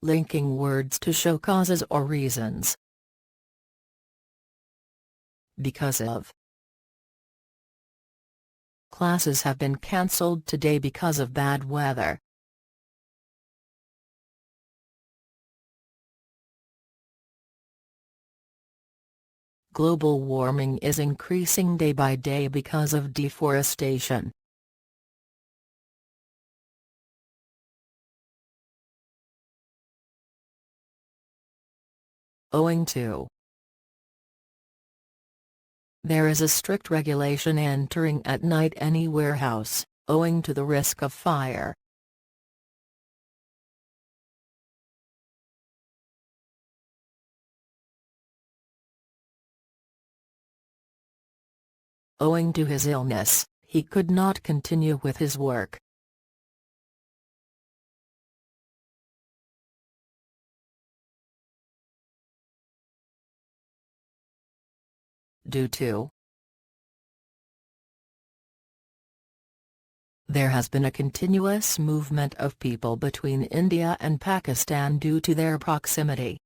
linking words to show causes or reasons. Because of. Classes have been cancelled today because of bad weather. Global warming is increasing day by day because of deforestation. Owing to. There is a strict regulation entering at night any warehouse, owing to the risk of fire. Owing to his illness, he could not continue with his work. Due to. There has been a continuous movement of people between India and Pakistan due to their proximity.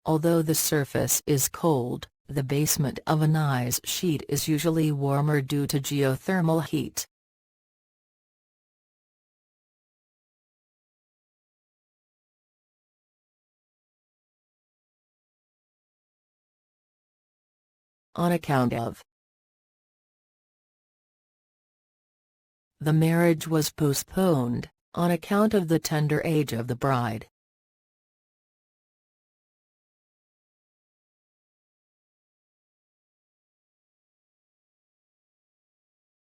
Although the surface is cold, the basement of an ice sheet is usually warmer due to geothermal heat. On account of. The marriage was postponed, on account of the tender age of the bride.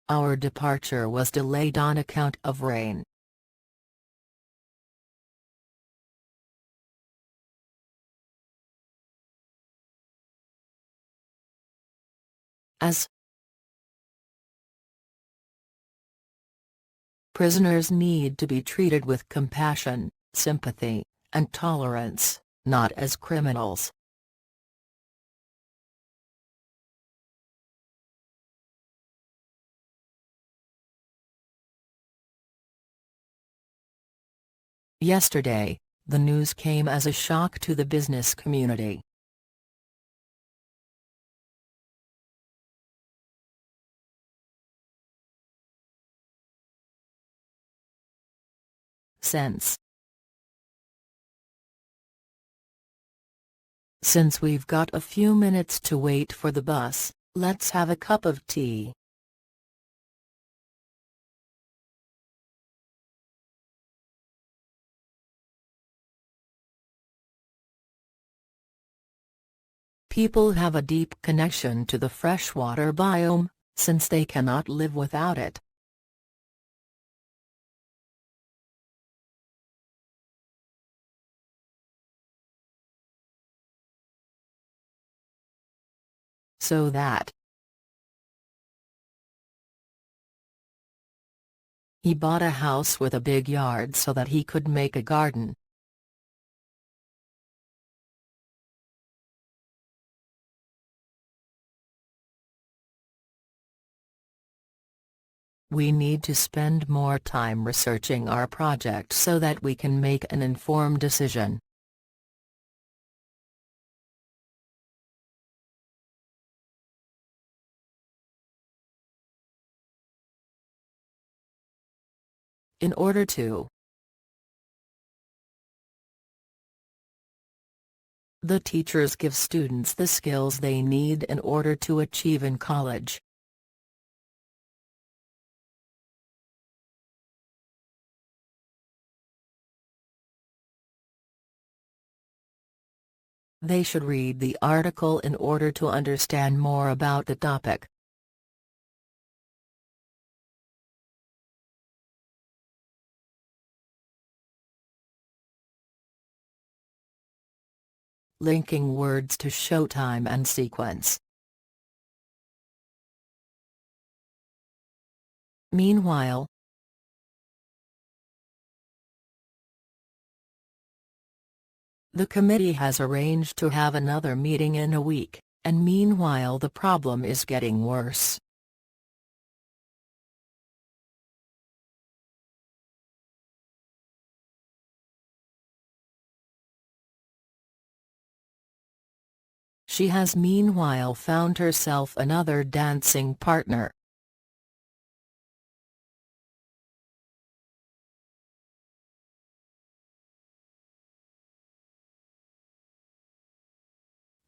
Our departure was delayed on account of rain. As. Prisoners need to be treated with compassion, sympathy, and tolerance, not as criminals. Yesterday, the news came as a shock to the business community. Since we've got a few minutes to wait for the bus, let's have a cup of tea. People have a deep connection to the freshwater biome, since they cannot live without it. So that. He bought a house with a big yard so that he could make a garden. We need to spend more time researching our project so that we can make an informed decision. In order to. The teachers give students the skills they need in order to achieve in college. They should read the article in order to understand more about the topic. Linking words to show time and sequence. Meanwhile, the committee has arranged to have another meeting in a week. and meanwhile the problem is getting worse. She has meanwhile found herself another dancing partner.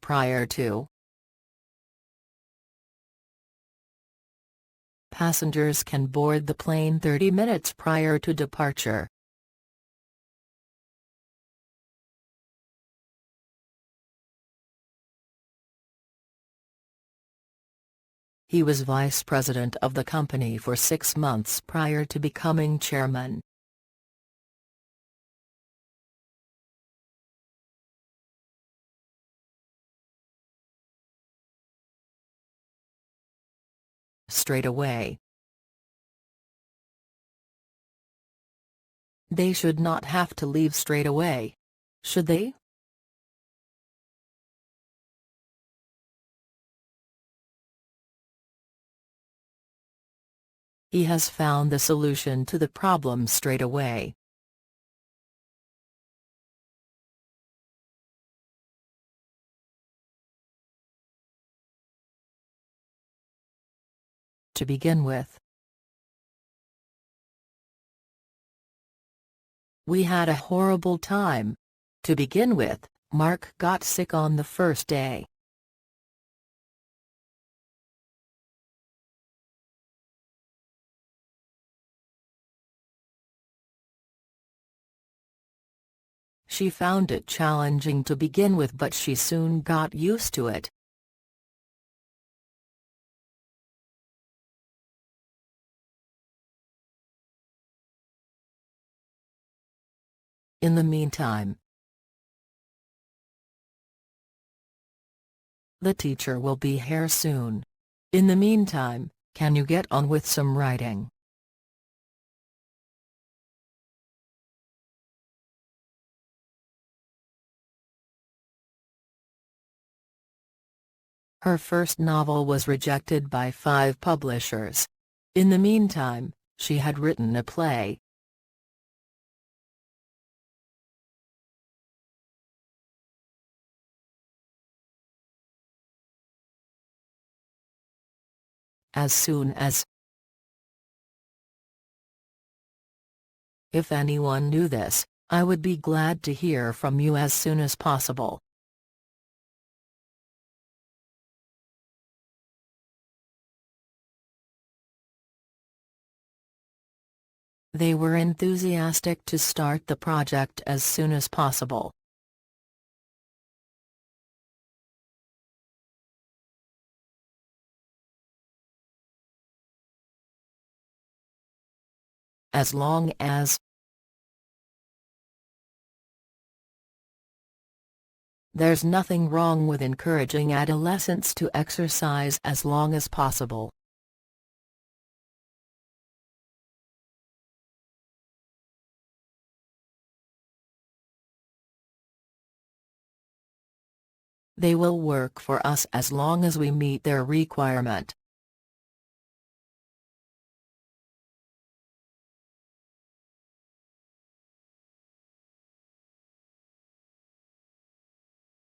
Prior to. Passengers can board the plane 30 minutes prior to departure. He was vice president of the company for 6 months prior to becoming chairman. Straight away. They should not have to leave straight away. Should they? He has found the solution to the problem straight away. To begin with, we had a horrible time. To begin with, Mark got sick on the first day. She found it challenging to begin with, but she soon got used to it. In the meantime, the teacher will be here soon. In the meantime, can you get on with some writing? Her first novel was rejected by 5 publishers. In the meantime, she had written a play. As soon as. If anyone knew this, I would be glad to hear from you as soon as possible. They were enthusiastic to start the project as soon as possible. As long as. There's nothing wrong with encouraging adolescents to exercise as long as possible. They will work for us as long as we meet their requirement.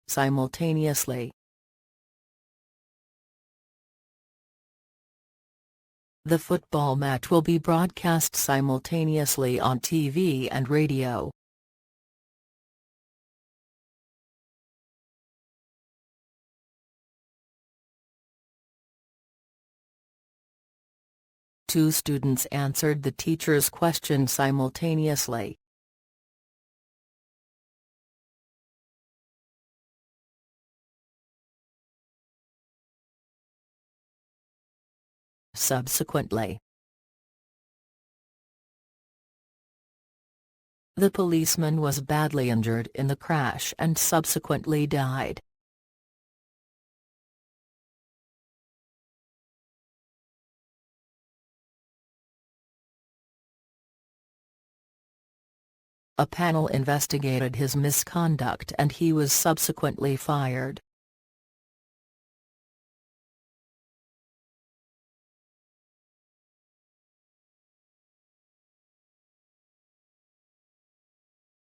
Simultaneously. The football match will be broadcast simultaneously on TV and radio. Two students answered the teacher's question simultaneously. Subsequently, the policeman was badly injured in the crash and subsequently died. A panel investigated his misconduct and he was subsequently fired.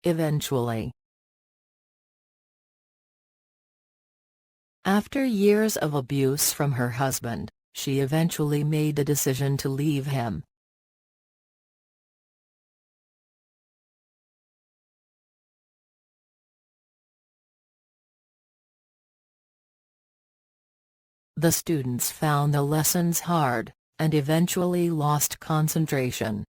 Eventually, after years of abuse from her husband, she eventually made the decision to leave him. The students found the lessons hard, and eventually lost concentration.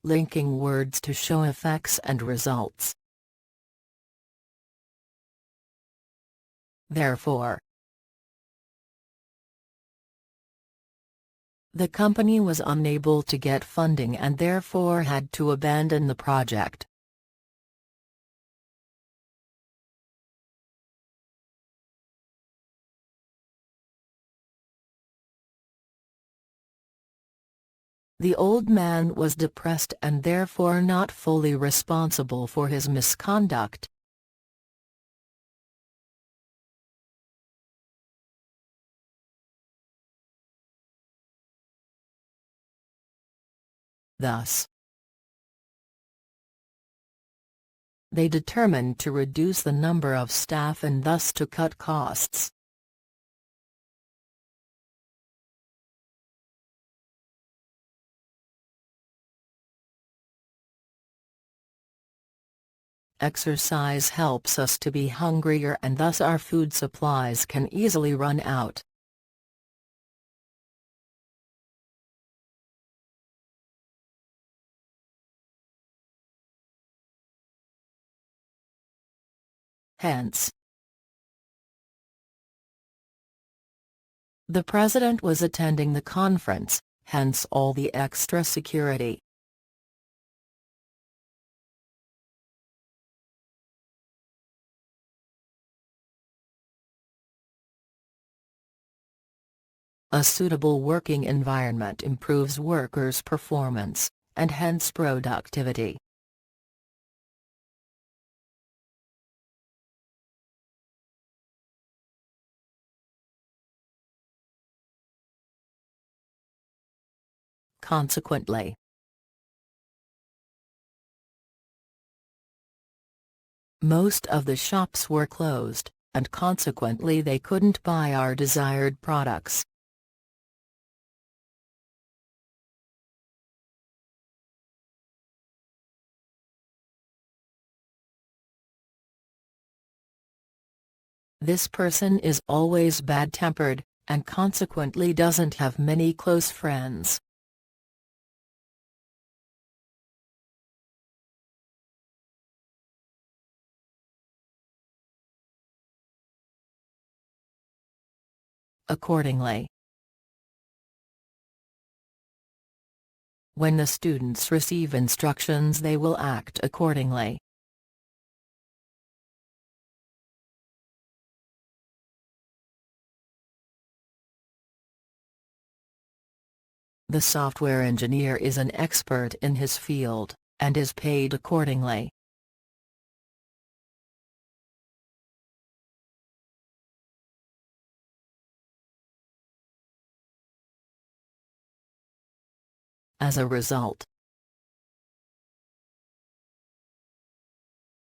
Linking words to show effects and results. Therefore, the company was unable to get funding and therefore had to abandon the project. The old man was depressed and therefore not fully responsible for his misconduct. Thus, they determined to reduce the number of staff and thus to cut costs. Exercise helps us to be hungrier and thus our food supplies can easily run out. Hence, the president was attending the conference, hence all the extra security. A suitable working environment improves workers' performance, and hence productivity. Consequently, most of the shops were closed, and consequently they couldn't buy our desired products. This person is always bad-tempered, and consequently doesn't have many close friends. Accordingly, when the students receive instructions they will act accordingly. The software engineer is an expert in his field, and is paid accordingly. As a result,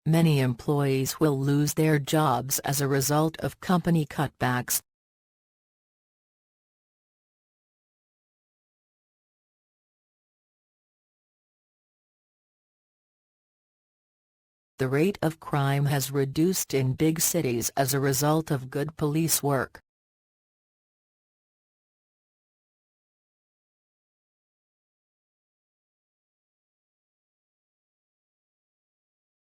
many employees will lose their jobs as a result of company cutbacks. The rate of crime has reduced in big cities as a result of good police work.